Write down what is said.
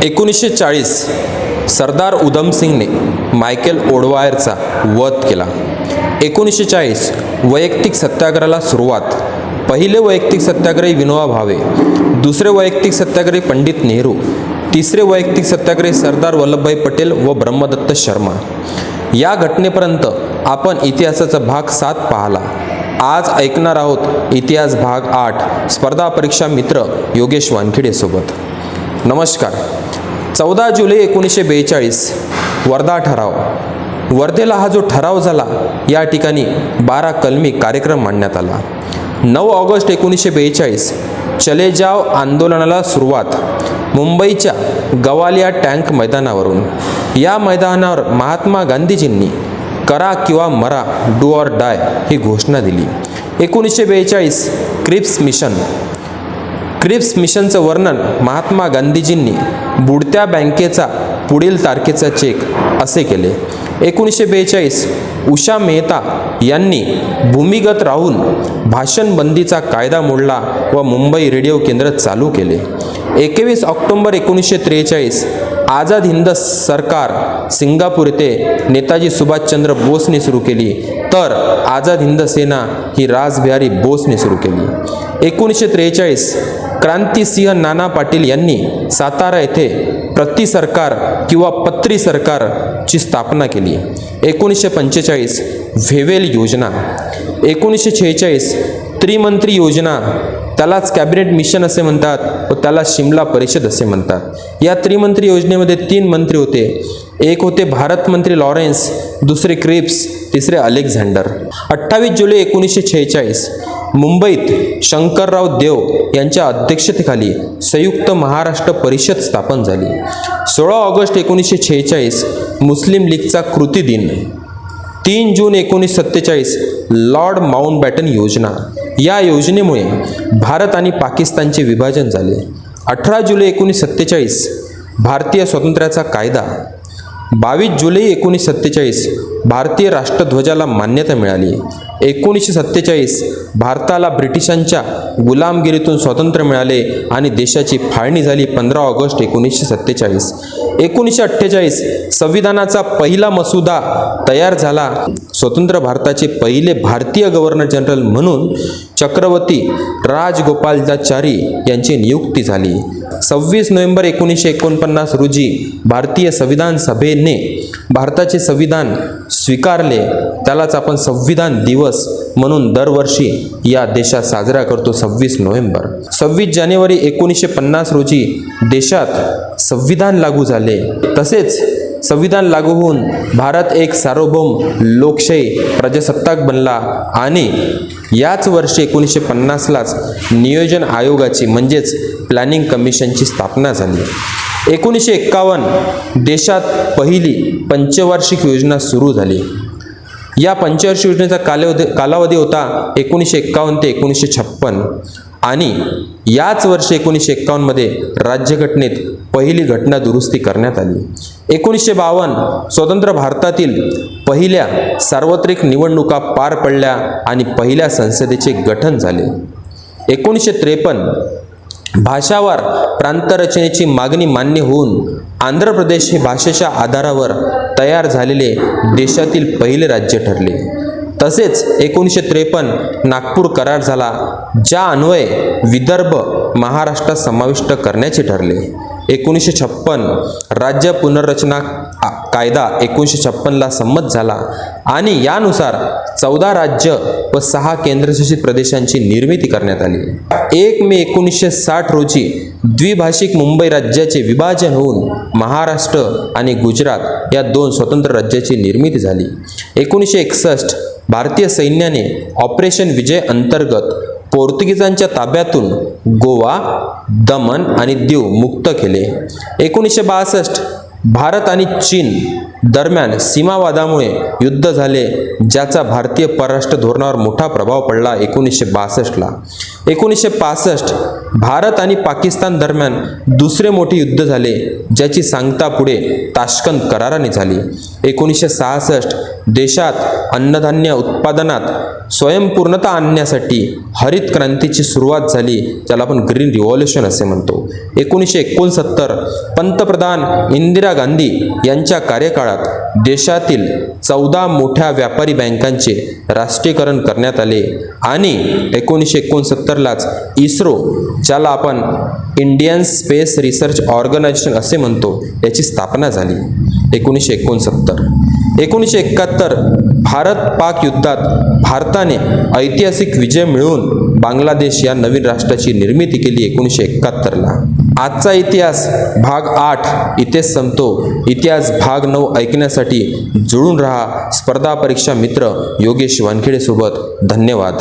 1940 सरदार उधम सिंगने मायकेल ओडवायरचा वध केला. 1940 वैयक्तिक सत्याग्रहाला सुरुवात. पहिले वैयक्तिक सत्याग्रही विनोबा भावे, दुसरे वैयक्तिक सत्याग्रही पंडित नेहरू, तिसरे वैयक्तिक सत्याग्रही सरदार वल्लभभाई पटेल व ब्रह्मदत्त शर्मा. या घटनेपर्यंत आपण इतिहासाचा भाग 7 पाहला. आज ऐकणार आहोत इतिहास भाग 8 स्पर्धा परीक्षा मित्र योगेश वानखेडे सोबत. नमस्कार. 14 जुलै 1942 वर्धा ठराव. वर्धेला हा जो ठराव झाला या ठिकाणी 12 कलमी कार्यक्रम मांडण्यात आला. 9 ऑगस्ट 1942 चले जाव आंदोलनाला सुरुवात. मुंबईच्या गवालिया टँक मैदानावरून. या मैदानावर महात्मा गांधीजींनी करा किंवा मरा, डू ऑर डाय ही घोषणा दिली. 1942 क्रिप्स मिशन. क्रिप्स मिशनचं वर्णन महात्मा गांधीजींनी बुडत्या बँकेचा पुढील तारखेचा चेक असे केले. 1942 उषा मेहता यांनी भूमिगत राहून भाषणबंदीचा कायदा मोडला व मुंबई रेडिओ केंद्र चालू केले. 21 ऑक्टोबर 1943 आझाद हिंद सरकार सिंगापूर येथे नेताजी सुभाषचंद्र बोसने सुरू केली, तर आझाद हिंद सेना ही रासबिहारी बोसने सुरू केली. 1943 क्रांतिसिंह नाना पाटील यांनी सातारा येथे प्रति सरकार किंवा पत्री सरकारची स्थापना केली. 1945 व्हेवेल योजना. 1946 त्रिमंत्री योजना, त्यालाच कॅबिनेट मिशन असे म्हणतात व त्याला शिमला परिषद असे म्हणतात. या त्रिमंत्री योजनेमध्ये 3 मंत्री होते. एक होते भारत मंत्री लॉरेन्स, दुसरे क्रिप्स, तिसरे अलेक्झांडर. 28 जुलै 1946 मुंबईत शंकरराव देव यांच्या अध्यक्षतेखाली संयुक्त महाराष्ट्र परिषद स्थापन झाली. 16 ऑगस्ट 1946 मुस्लिम लीगचा कृती दिन. 3 जून 1947 लॉर्ड माउंटबॅटन योजना. या योजनेमुळे भारत आणि पाकिस्तानचे विभाजन झाले. 18 जुलै 1947 भारतीय स्वातंत्र्याचा कायदा. 22 जुलै 1947 भारतीय राष्ट्रध्वजाला मान्यता मिळाली. 1947 भारताला ब्रिटिशांच्या गुलामगिरीतून स्वातंत्र्य मिळाले आणि देशाची फाळणी झाली. 15 ऑगस्ट 1947. 1948 संविधानाचा पहिला मसुदा तयार झाला. स्वतंत्र भारताचे पहिले भारतीय गव्हर्नर जनरल म्हणून चक्रवर्ती राजगोपालाचारी यांची नियुक्ती झाली. 26 नोव्हेंबर 1949 रोजी भारतीय संविधान सभेने भारताचे संविधान स्वीकारले. त्यालाच आपण संविधान दिवस म्हणून दरवर्षी या देशात साजरा करतो. 26 नोव्हेंबर. 26 जानेवारी 1950 रोजी देशात संविधान लागू झाले. तसेच संविधान लागू होऊन भारत एक सार्वभौम लोकशाही प्रजासत्ताक बनला आणि याच वर्षी 1950लाच नियोजन आयोगाची म्हणजेच प्लॅनिंग कमिशनची स्थापना झाली. 1951 देशात पहिली पंचवार्षिक योजना सुरू झाली. या पंचवार्षिक योजनेचा कालावधी होता 1951 ते 1956 आणि याच वर्षी 1951 मध्ये राज्यघटनेत पहिली घटना दुरुस्ती करण्यात आली. 1952 स्वतंत्र भारतातील पहिल्या सार्वत्रिक निवडणुका पार पडल्या आणि पहिल्या संसदेचे गठन झाले. 1953 भाषावार प्रांतरचनेची मागणी मान्य होऊन आंध्र प्रदेश हे भाषेच्या आधारावर तयार झालेले देशातील पहिले राज्य ठरले. तसेच 1953 नागपूर करार झाला, ज्या अन्वये विदर्भ महाराष्ट्रात समाविष्ट करण्याचे ठरले. 1956 राज्य पुनर्रचना कायदा 1956ला संमत झाला आणि यानुसार 14 राज्य व 6 केंद्रशासित प्रदेशांची निर्मिती करण्यात आली. 1 मे 1960 रोजी द्विभाषिक मुंबई राज्याचे विभाजन होऊन महाराष्ट्र आणि गुजरात या 2 स्वतंत्र राज्याची निर्मिती झाली. 1961 भारतीय सैन्याने ऑपरेशन विजय अंतर्गत पोर्तुगीजांच्या ताब्यातून गोवा, दमण आणि दीव मुक्त केले. 1962 भारत आणि चीन दरम्यान सीमावादामुळे युद्ध झाले, ज्याचा भारतीय परराष्ट्र धोरणावर मोठा प्रभाव पडला 1962ला. 1965 भारत आणि पाकिस्तान दरम्यान दुसरे मोठे युद्ध झाले, ज्याची सांगता पुढे ताश्कंद कराराने झाली. 1966 देशात अन्नधान्य उत्पादनात स्वयंपूर्णता आणण्यासाठी हरित क्रांतीची सुरुवात झाली, ज्याला आपण ग्रीन रिव्हॉल्युशन असे म्हणतो. 1969 पंतप्रधान इंदिरा गांधी यांच्या कार्यकाळात देशातील 14 मोठ्या व्यापारी बँकांचे राष्ट्रीयकरण करण्यात आले आणि 1969लाच इस्रो, ज्याला आपण इंडियन स्पेस रिसर्च ऑर्गनायझेशन असे म्हणतो, याची स्थापना झाली. 1969 1971 भारत-पाक युद्धात भारताने ऐतिहासिक विजय मिळवून बांगलादेश या नवीन राष्ट्राची निर्मिती केली 1971ला. आजचा इतिहास भाग 8 इथेच संपतो. इतिहास भाग 9 ऐकण्यासाठी जुळून रहा स्पर्धा परीक्षा मित्र योगेश वानखेडे सोबत. धन्यवाद.